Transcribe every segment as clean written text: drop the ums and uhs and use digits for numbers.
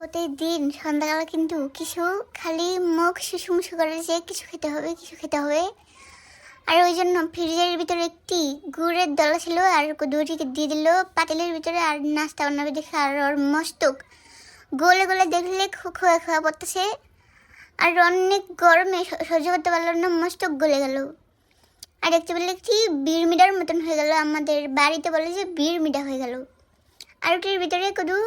প্রতিদিন সন্ধ্যাবেলা কিন্তু কিছু খালি মুখ শুষুমুষু করে যে কিছু খেতে হবে কিছু খেতে হবে। আর ওই জন্য ফ্রিজের ভিতরে একটি গুড়ের দলা ছিল আর দুটিকে দিয়ে দিল পাতিলের ভিতরে। আর নাস্তা বানাবে দেখে আর ওর মস্তক গোলে গোলে দেখলে খোয়া খোয়া পড়তেছে। আর অনেক গরমে সহ্য করতে পারলো না, মস্তক গলে গেল। আর দেখতে পেলে একটি বিড়মিডার মতন হয়ে গেল, আমাদের বাড়িতে বলে যে বিড়মিডা হয়ে গেল। আর ওটির ভিতরে কদু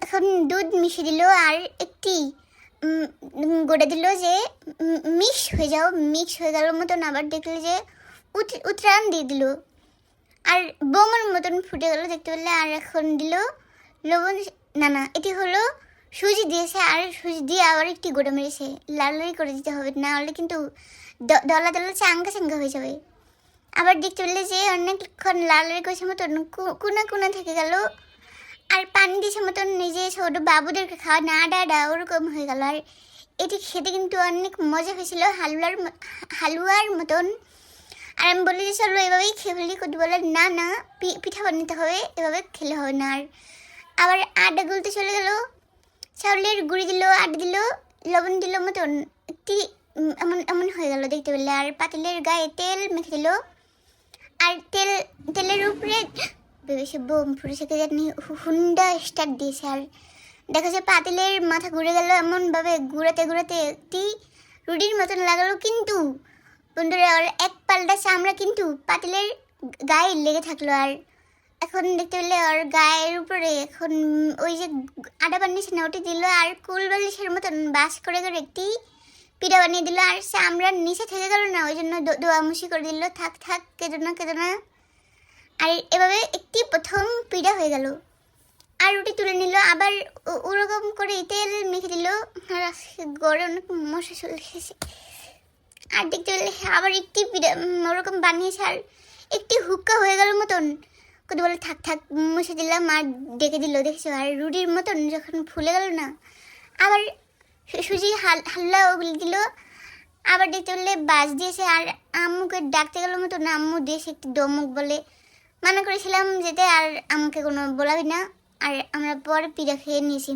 এখন দুধ মিশিয়ে দিল আর একটি গোটা দিল যে মিক্স হয়ে গেল মতন। আবার দেখলে যে উতরান দিয়ে দিল আর বোমার মতন ফুটে গেল দেখতে পেলে। আর এখন দিল লবণ, না এটি হলো সুজি দিয়েছে। আর সুজি দিয়ে আবার একটি গোটা মেরেছে, লাড়ালাড়ি করে দিতে হবে, না হলে কিন্তু দলা দলা চাঙ্গা চাঙ্গা হয়ে যাবে। আবার দেখতে পেলে যে অনেকক্ষণ লাড়ালাড়ি করেছে মতন কোনা কোনা থেকে গেল। আর পানি দিয়েছে মতন নিজে ছোট বাবুদেরকে খাওয়া না ডাডা ওরকম হয়ে গেল। আর এটি খেতে কিন্তু অনেক মজা হয়েছিল, হালুয়ার মতন। আর আমি বলি যে চলো এভাবেই খেয়ে ফেলি, কত বলে না পিঠা বানাতে হবে, এভাবে খেলে হবে না। আর আবার আটা গুলতে চলে গেল, চাউলের গুঁড়ি দিল, আটা দিল, লবণ দিল মতন একটি এমন হয়ে গেল দেখতে পেলে। আর পাতিলের গায়ে তেল মেখে দিল আর তেলের উপরে বেশি বোম ফুটেছে জানি হুন্ডা স্টার্ট দিয়েছে। আর দেখা যায় পাতিলের মাথা ঘুরে গেল এমনভাবে ঘুরাতে ঘুরাতে একটি রুটির মতন লাগলো। কিন্তু বন্ধুরা ওর এক পাল্টা চামড়া কিন্তু পাতিলের গায়ে লেগে থাকলো। আর এখন দেখতে পেলে ওর গায়ের উপরে এখন ওই যে আটা বানিয়েছে না ওটি দিল আর কুল বালিশের মতন বাস করে করে একটি পিঠা বানিয়ে দিল। আর চামড়ার নিচে থেকে গেল না, ওই জন্য দোয়ামুশি করে দিল, থাক কেঁদো না। আর এভাবে একটি প্রথম পিঠা হয়ে গেল। আর রুটি তুলে নিল, আবার ওরকম করে তেল মেখে দিল। আর গড়ে অনেক মশা চলে গেছে। আর দেখতে পেলে আবার একটি পিঠা ওরকম বানিয়েছে আর একটি হুক্কা হয়ে গেল মতন। কত বলে থাক মুছে দিলাম আর ডেকে দিল দেখেছো। আর রুটির মতন যখন ফুলে গেল না, আবার সুজি হাল্লা ওগুলি দিল। আবার দেখতে পেলে বাজ দিয়েছে আর আম্মুকে ডাকতে গেল মতন আম্মু দিয়েছে একটি দমক বলে। মানা করেছিলাম যেতে, আর আমাকে কোনো বলাবি না। আর আমরা পরে পিঠা খেয়ে নিয়েছি।